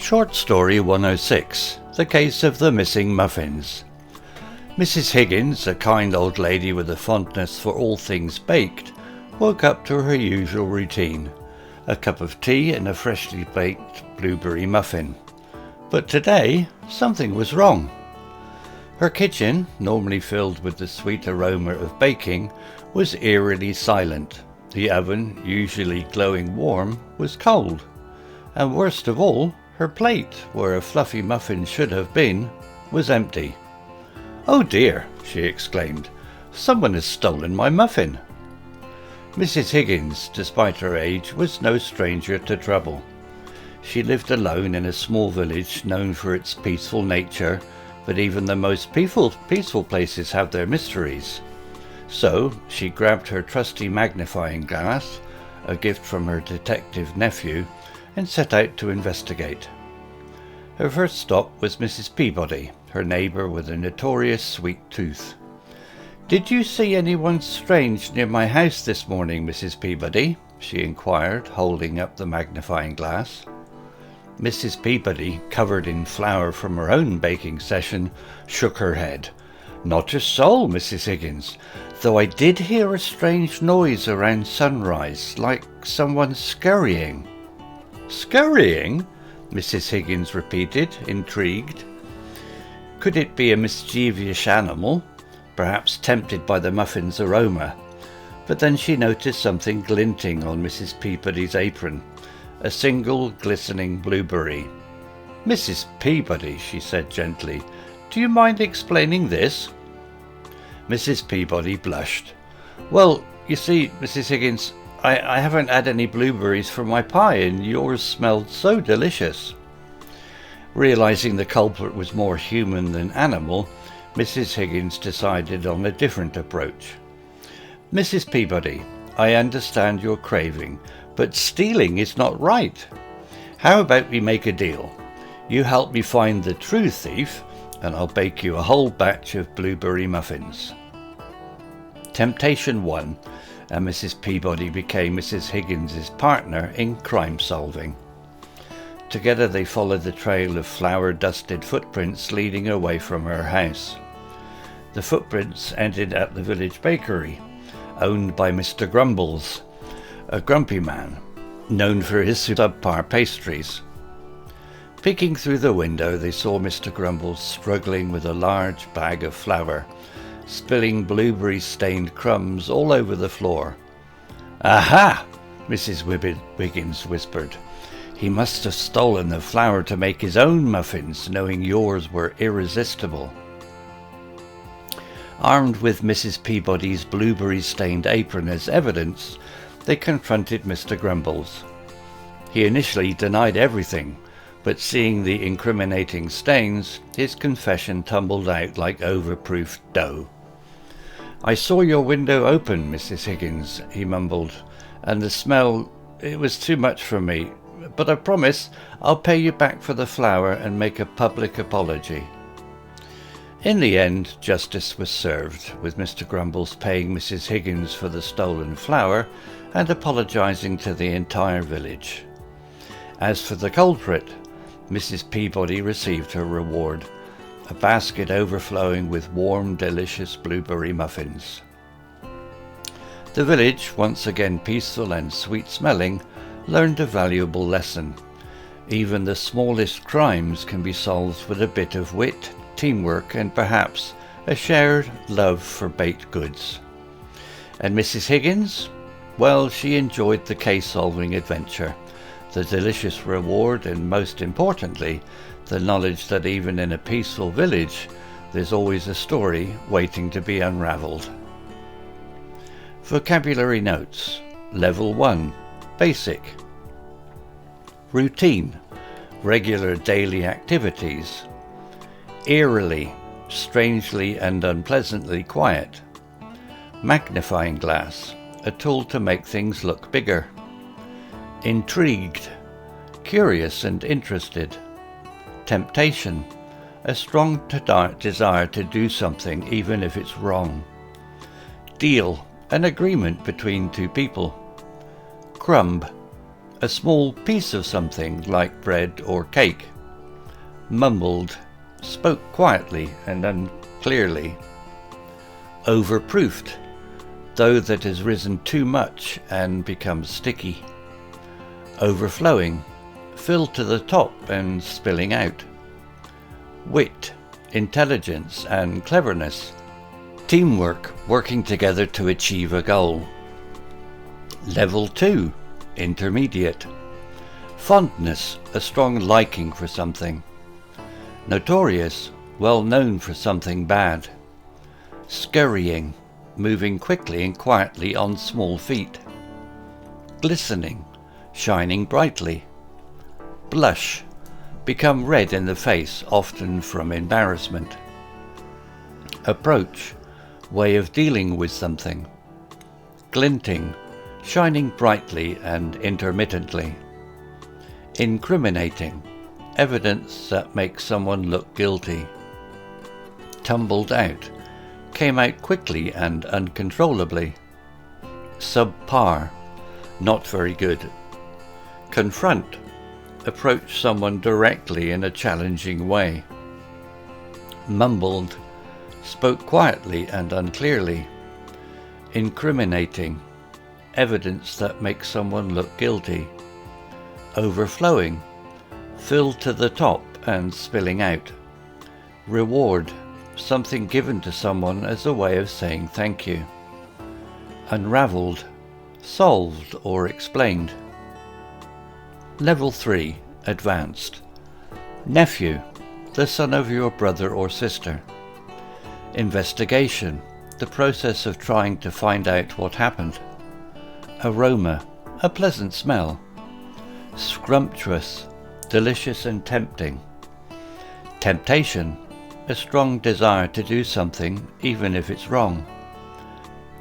Short Story 106, The Case of the Missing Muffins. Mrs. Higgins, a kind old lady with a fondness for all things baked, woke up to her usual routine, a cup of tea and a freshly baked blueberry muffin. But today, something was wrong. Her kitchen, normally filled with the sweet aroma of baking, was eerily silent. The oven, usually glowing warm, was cold. And worst of all, her plate, where a fluffy muffin should have been, was empty. "Oh dear," she exclaimed, "someone has stolen my muffin." Mrs. Higgins, despite her age, was no stranger to trouble. She lived alone in a small village known for its peaceful nature, but even the most peaceful places have their mysteries. So she grabbed her trusty magnifying glass, a gift from her detective nephew, and set out to investigate. Her first stop was Mrs. Peabody, her neighbour with a notorious sweet tooth. "Did you see anyone strange near my house this morning, Mrs. Peabody?" she inquired, holding up the magnifying glass. Mrs. Peabody, covered in flour from her own baking session, shook her head. "Not a soul, Mrs. Higgins, though I did hear a strange noise around sunrise, like someone scurrying." "Scurrying?" Mrs. Higgins repeated, intrigued. Could it be a mischievous animal, perhaps tempted by the muffin's aroma? But then she noticed something glinting on Mrs. Peabody's apron, a single glistening blueberry. "Mrs. Peabody," she said gently, "do you mind explaining this?" Mrs. Peabody blushed. "Well, you see, Mrs. Higgins, I haven't had any blueberries for my pie, and yours smelled so delicious." Realizing the culprit was more human than animal, Mrs. Higgins decided on a different approach. "Mrs. Peabody, I understand your craving, but stealing is not right. How about we make a deal? You help me find the true thief, and I'll bake you a whole batch of blueberry muffins." Temptation won, and Mrs. Peabody became Mrs. Higgins's partner in crime solving. Together they followed the trail of flour-dusted footprints leading away from her house. The footprints ended at the village bakery, owned by Mr. Grumbles, a grumpy man, known for his subpar pastries. Peeking through the window, they saw Mr. Grumbles struggling with a large bag of flour, spilling blueberry-stained crumbs all over the floor. "Aha!" Mrs. Higgins whispered. "He must have stolen the flour to make his own muffins, knowing yours were irresistible." Armed with Mrs. Peabody's blueberry-stained apron as evidence, they confronted Mr. Grumbles. He initially denied everything, but seeing the incriminating stains, his confession tumbled out like overproofed dough. "I saw your window open, Mrs. Higgins," he mumbled, "and the smell, it was too much for me. But I promise I'll pay you back for the flour and make a public apology." In the end, justice was served, with Mr. Grumbles paying Mrs. Higgins for the stolen flour and apologizing to the entire village. As for the culprit, Mrs. Peabody received her reward, a basket overflowing with warm, delicious blueberry muffins. The village, once again peaceful and sweet-smelling, learned a valuable lesson. Even the smallest crimes can be solved with a bit of wit, teamwork, and perhaps a shared love for baked goods. And Mrs. Higgins? Well, she enjoyed the case-solving adventure, the delicious reward, and most importantly, the knowledge that even in a peaceful village, there's always a story waiting to be unravelled. Vocabulary notes. Level 1. Basic. Routine. Regular daily activities. Eerily. Strangely and unpleasantly quiet. Magnifying glass. A tool to make things look bigger. Intrigued. Curious and interested. Temptation. A strong desire to do something even if it's wrong. Deal. An agreement between two people. Crumb. A small piece of something like bread or cake. Mumbled, spoke quietly and unclearly. Overproofed, dough that has risen too much and becomes sticky. Overflowing, filled to the top and spilling out. Wit, intelligence and cleverness. Teamwork, working together to achieve a goal. Level 2, intermediate. Fondness, a strong liking for something. Notorious, well known for something bad. Scurrying, moving quickly and quietly on small feet. Glistening, shining brightly. Blush, become red in the face, often from embarrassment. Approach, way of dealing with something. Glinting, shining brightly and intermittently. Incriminating, evidence that makes someone look guilty. Tumbled out, came out quickly and uncontrollably. Subpar, not very good. Confront, approach someone directly in a challenging way. Mumbled, spoke quietly and unclearly. Incriminating, evidence that makes someone look guilty. Overflowing, filled to the top and spilling out. Reward, something given to someone as a way of saying thank you. Unravelled, solved or explained. Level 3, advanced. Nephew, the son of your brother or sister. Investigation, the process of trying to find out what happened. Aroma, a pleasant smell. Scrumptious, delicious and tempting. Temptation, a strong desire to do something even if it's wrong.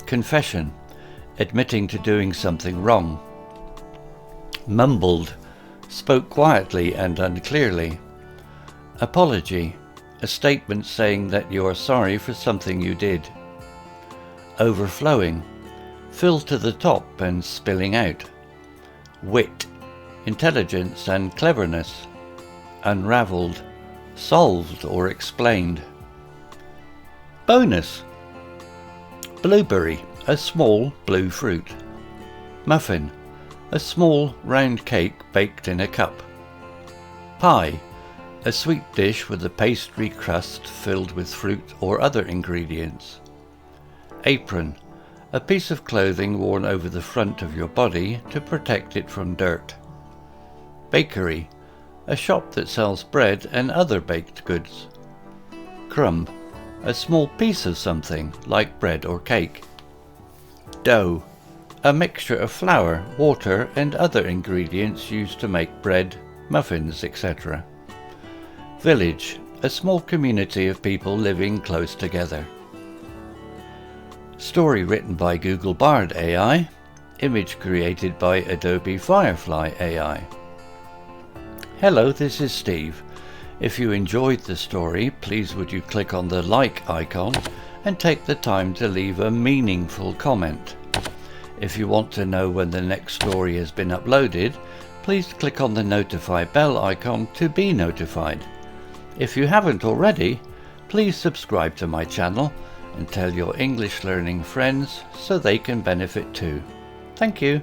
Confession, admitting to doing something wrong. Mumbled, spoke quietly and unclearly. Apology, a statement saying that you are sorry for something you did. Overflowing, filled to the top and spilling out. Wit, intelligence and cleverness. Unravelled, solved or explained. Bonus. Blueberry, a small blue fruit. Muffin, a small round cake baked in a cup. Pie, a sweet dish with a pastry crust filled with fruit or other ingredients. Apron, a piece of clothing worn over the front of your body to protect it from dirt. Bakery, a shop that sells bread and other baked goods. Crumb, a small piece of something like bread or cake. Dough, a mixture of flour, water and other ingredients used to make bread, muffins, etc. Village, a small community of people living close together. Story written by Google Bard AI. Image created by Adobe Firefly AI. Hello, this is Steve. If you enjoyed the story, please would you click on the like icon and take the time to leave a meaningful comment. If you want to know when the next story has been uploaded, please click on the notify bell icon to be notified. If you haven't already, please subscribe to my channel and tell your English learning friends so they can benefit too. Thank you.